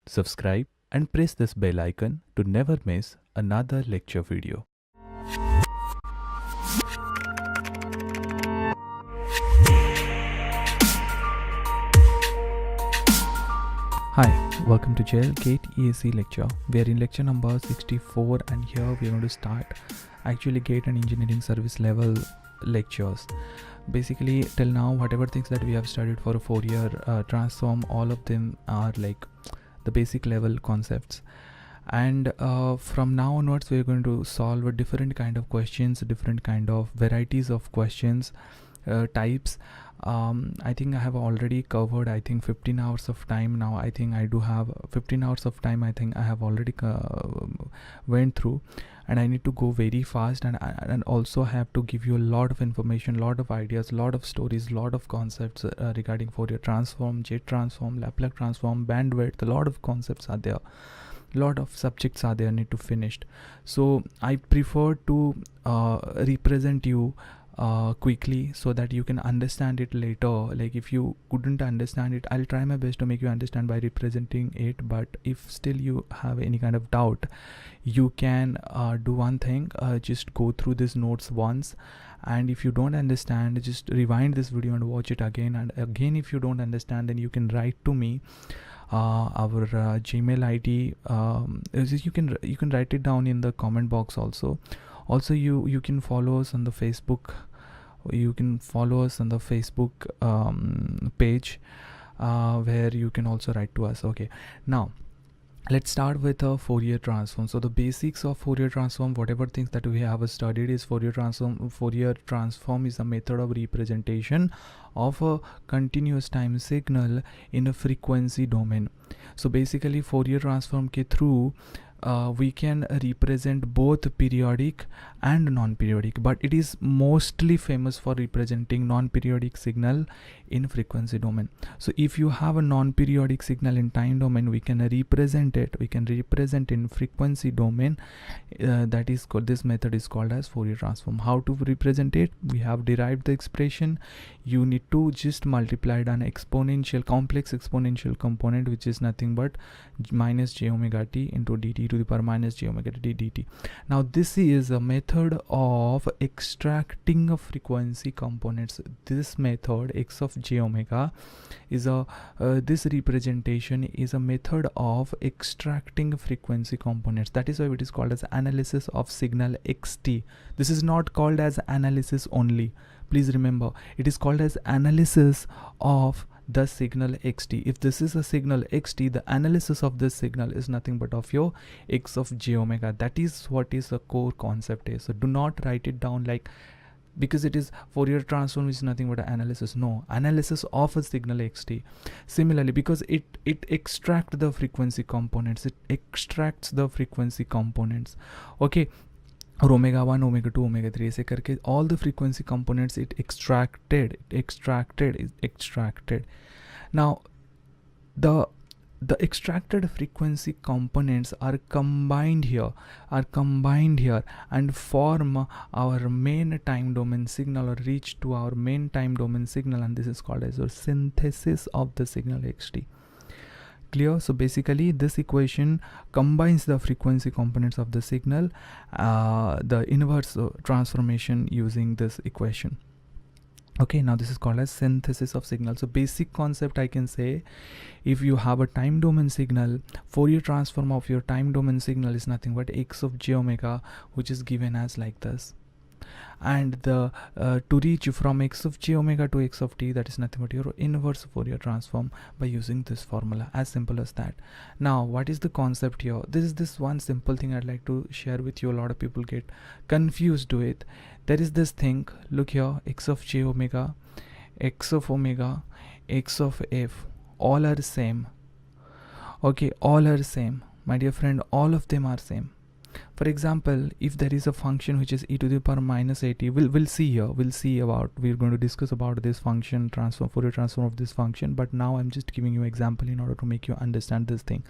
subscribe and press this bell icon to never miss another lecture video. Hi, welcome to GATE ESE lecture. We are in lecture number 64 and here we are going to start actually GATE and engineering service level lectures. Basically till now whatever things that we have studied for a Fourier transform, all of them are like the basic level concepts, and from now onwards we are going to solve a different kind of questions, different kind of varieties of questions types. I think I have already covered 15 hours of time. Now I think I do have 15 hours of time. I think I have already went through, and I need to go very fast, and also have to give you a lot of information, lot of ideas, lot of stories, lot of concepts regarding Fourier transform, jet transform, Laplace transform, bandwidth. A lot of concepts are there, lot of subjects are there need to finish. So I prefer to represent you quickly so that you can understand it later. Like if you couldn't understand it, I'll try my best to make you understand by representing it, but if still you have any kind of doubt, you can do one thing, just go through these notes once, and if you don't understand, just rewind this video and watch it again and again. If you don't understand, then you can write to me. Our Gmail ID, you can write it down in the comment box also. You can follow us on the Facebook. You can follow us on the Facebook page where you can also write to us. Okay, now let's start with a Fourier transform. So the basics of Fourier transform, whatever things that we have studied, is Fourier transform. Fourier transform is a method of representation of a continuous time signal in a frequency domain. So basically Fourier transform ke through we can represent both periodic and non-periodic, but it is mostly famous for representing non-periodic signal in frequency domain. So if you have a non-periodic signal in time domain, we can represent it. We can represent in frequency domain. That is called, this method is called as Fourier transform. How to represent it? We have derived the expression. You need to just multiply it on exponential, complex exponential component, which is nothing but minus j omega t into dt to the power minus j omega t dt. Now this is a method of extracting a frequency components. This method x of j omega is a this representation is a method of extracting frequency components. That is why it is called as analysis of signal xt. This is not called as analysis only. Please remember, it is called as analysis of the signal xt. If this is a signal xt, the analysis of this signal is nothing but of your x of j omega. That is what is the core concept is. So do not write it down like, because it is Fourier transform is nothing but an analysis. No, analysis of a signal xt. Similarly, because it extracts the frequency components, okay, or omega 1, omega 2, omega 3 ऐसे करके all the frequency components it extracted. Now the extracted frequency components are combined here and form our main time domain signal, or reach to our main time domain signal, and this is called as a synthesis of the signal xt. Clear? So basically this equation combines the frequency components of the signal, the inverse transformation using this equation. Okay, now this is called as synthesis of signal. So basic concept I can say, if you have a time domain signal, Fourier transform of your time domain signal is nothing but x of j omega, which is given as like this. And the to reach from x of j omega to x of t, that is nothing but your inverse Fourier transform by using this formula. As simple as that. Now what is the concept here? This is this one simple thing I'd like to share with you. A lot of people get confused with. There is this thing, look here, x of j omega, x of omega, x of f, all are same. Okay, all are same, my dear friend, all of them are same. For example, if there is a function which is e to the power minus at, we'll see here, we're going to discuss about this function transform, Fourier transform of this function, but now I'm just giving you example in order to make you understand this thing.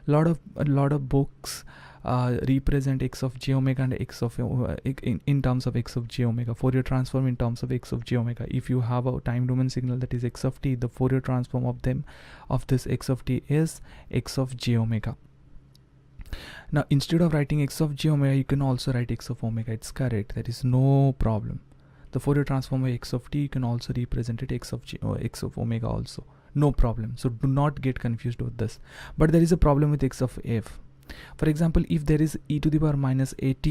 A lot of books represent x of j omega and x of in terms of x of j omega. Fourier transform in terms of x of j omega. If you have a time domain signal that is x of t, the Fourier transform of this x of t is x of j omega. Now instead of writing x of j omega, you can also write x of omega. It's correct, there is no problem. The Fourier transform of x of t, you can also represent it x of j or x of omega also, no problem. So do not get confused with this. But there is a problem with x of f. For example, if there is e to the power minus at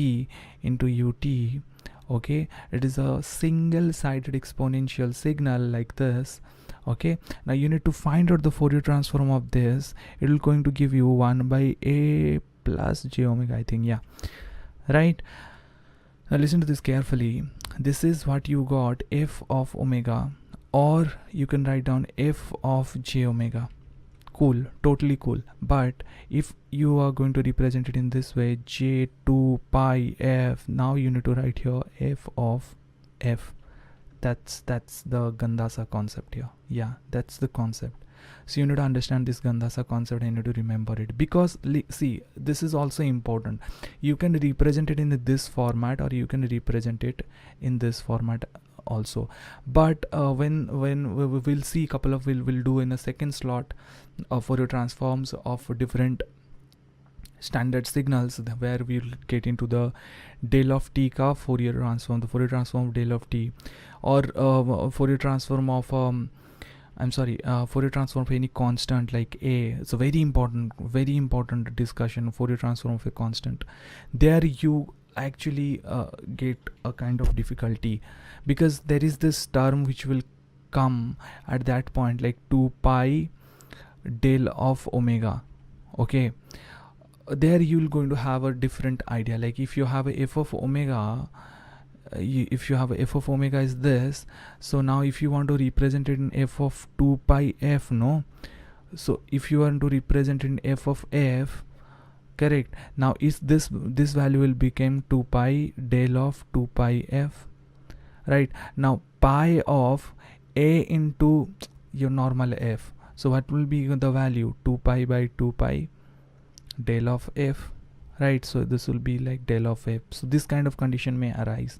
into ut, okay, it is a single-sided exponential signal like this. Okay, now you need to find out the Fourier transform of this. It will going to give you 1 by a plus j omega, I think. Yeah, right. Now listen to this carefully. This is what you got, f of omega, or you can write down f of j omega. Cool, totally cool. But if you are going to represent it in this way, j2 pi f, now you need to write here f of f. That's the Gandasa concept here. Yeah, that's the concept. So you need to understand this Gandasa concept and you need to remember it, because see, this is also important. You can represent it in this format or you can represent it in this format also. But when we will see a couple of we'll do in a second slot Fourier transforms of different standard signals, where we'll get into the del of t ka Fourier transform, the Fourier transform of del of t, or Fourier transform of Fourier transform of any constant like a. It's a very important discussion. Fourier transform of a constant. There you actually get a kind of difficulty, because there is this term which will come at that point, like 2 pi del of omega. Okay, there you're going to have a different idea. Like if you have a f of omega, if you have a f of omega is this, so now if you want to represent it in f of 2 pi f, no, so if you want to represent it in f of f, correct, now is this value will become 2 pi del of 2 pi f, right? Now pi of a into your normal f, so what will be the value? 2 pi by 2 pi del of f, right? So this will be like del of f. So this kind of condition may arise.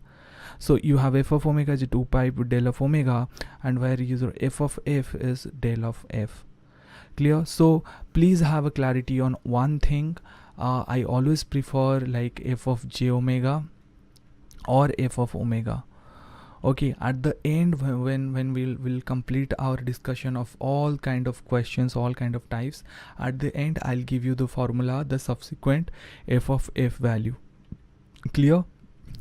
So you have f of omega is 2 pi del of omega, and where your f of f is del of f. Clear? So please have a clarity on one thing. I always prefer like f of j omega or f of omega. Okay, at the end when we'll complete our discussion of all kind of questions, all kind of types, at the end I'll give you the formula, the subsequent f of f value. Clear?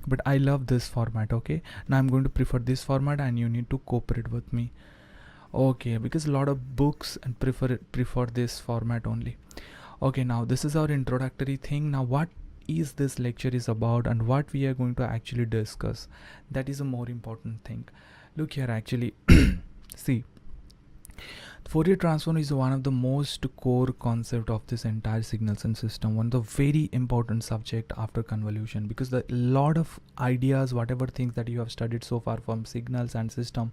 But I love this format. Okay, now I'm going to prefer this format and you need to cooperate with me. Okay, because a lot of books and prefer this format only. Okay, now this is our introductory thing. Now what is this lecture is about and what we are going to actually discuss, that is a more important thing. Look here, actually see, Fourier transform is one of the most core concept of this entire signals and system, one of the very important subject after convolution, because the lot of ideas, whatever things that you have studied so far from signals and system,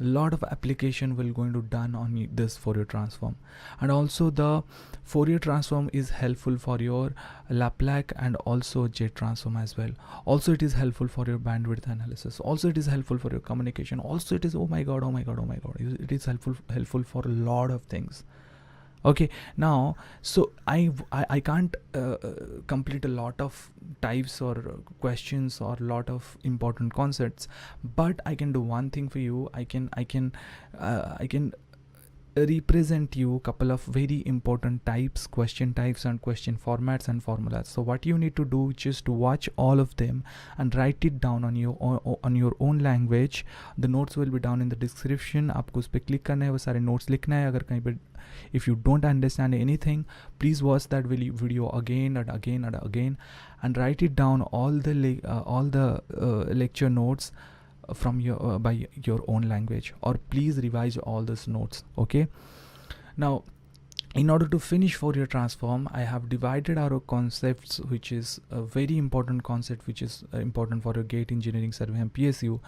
lot of application will going to done on this Fourier transform. And also the Fourier transform is helpful for your Laplace and also jet transform as well. Also it is helpful for your bandwidth analysis. Also it is helpful for your communication. Also it is oh my god, it is helpful for a lot of things. Okay, now so I can't complete a lot of types or questions or a lot of important concepts, but I can do one thing for you. I can represent you a couple of very important question types and question formats and formulas. So what you need to do, just watch all of them and write it down on your own language. The notes will be down in the description. आपको उस पे click करना है, वो सारे notes लिखना है. अगर कहीं पे if you don't understand anything, please watch that video again and again and again and write it down, all the lecture notes from your by your own language, or please revise all those notes. Okay, now in order to finish Fourier transform, I have divided our concepts, which is a very important concept, which is important for your GATE engineering survey and PSU,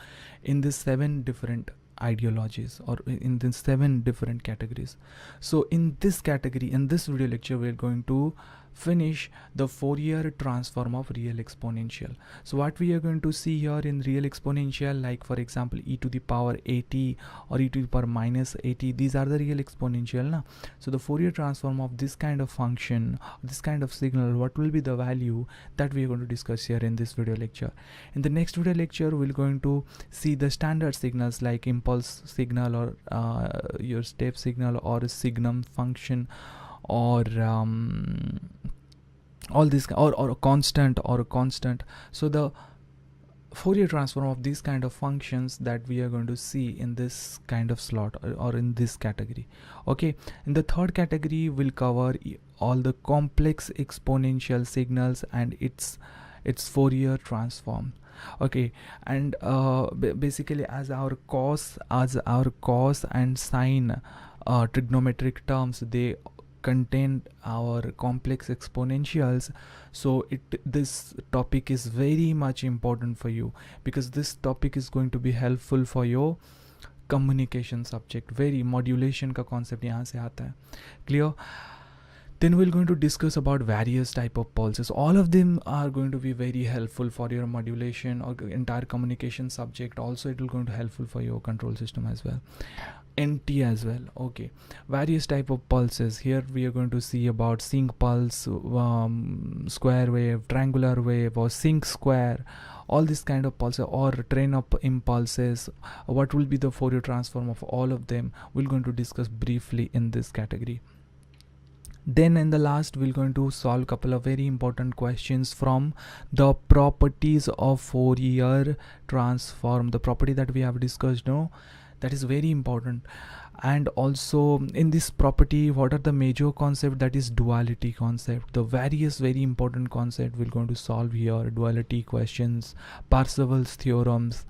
in these 7 different ideologies, or in these 7 different categories. So in this category, in this video lecture, we're going to finish the Fourier transform of real exponential. So what we are going to see here in real exponential, like for example e to the power 80 or e to the power minus 80, these are the real exponential na? So the Fourier transform of this kind of function, this kind of signal, what will be the value, that we are going to discuss here in this video lecture. In the next video lecture we're going to see the standard signals like impulse signal or your step signal or a signum function or all this or a constant. So the Fourier transform of these kind of functions that we are going to see in this kind of slot or in this category. Okay, in the third category we'll cover all the complex exponential signals and its Fourier transform. Okay, and basically as our cos and sine trigonometric terms, they contain our complex exponentials. So this topic is very much important for you, because this topic is going to be helpful for your communication subject. Very modulation का concept यहाँ से आता है. Clear? Then we're going to discuss about various type of pulses. All of them are going to be very helpful for your modulation or entire communication subject. Also it will going to helpful for your control system as well, NT as well. Okay, various type of pulses. Here we are going to see about sync pulse, square wave, triangular wave, or sync square, all this kind of pulses, or train up impulses. What will be the Fourier transform of all of them, we're going to discuss briefly in this category. Then in the last we're going to solve couple of very important questions from the properties of Fourier transform, the property that we have discussed. No, that is very important. And also in this property, what are the major concept? That is duality concept. The various very important concept we're going to solve here: duality questions, Parseval's theorems,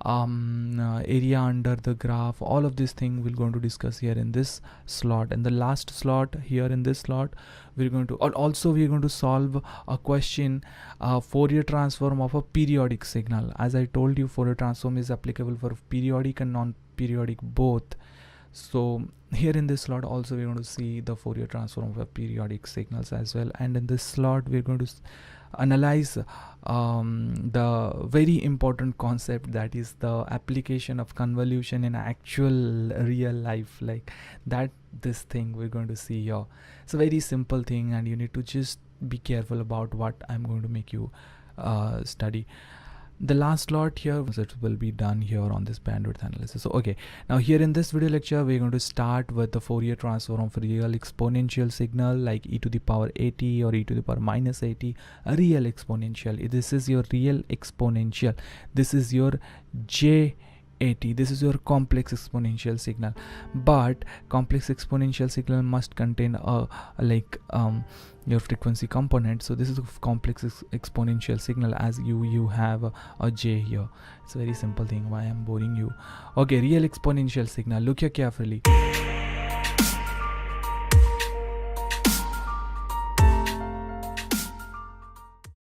area under the graph. All of these things we're going to discuss here in this slot. And the last slot here in this slot, we're going to solve a question, Fourier transform of a periodic signal. As I told you, Fourier transform is applicable for periodic and non-periodic both. So here in this slot also we're going to see the Fourier transform of a periodic signals as well. And in this slot we're going to analyze the very important concept, that is the application of convolution in actual real life, like that. This thing we're going to see here. It's a very simple thing, and you need to just be careful about what I'm going to make you study. The last slot here, it will be done here on this bandwidth analysis. So okay, now here in this video lecture we're going to start with the Fourier transform of real exponential signal like e to the power 80 or e to the power minus 80, a real exponential. This is your real exponential. This is your J80. This is your complex exponential signal. But complex exponential signal must contain a your frequency component. So this is a complex exponential signal, as you have a J here. It's a very simple thing. Why I'm boring you? Okay, real exponential signal. Look here carefully.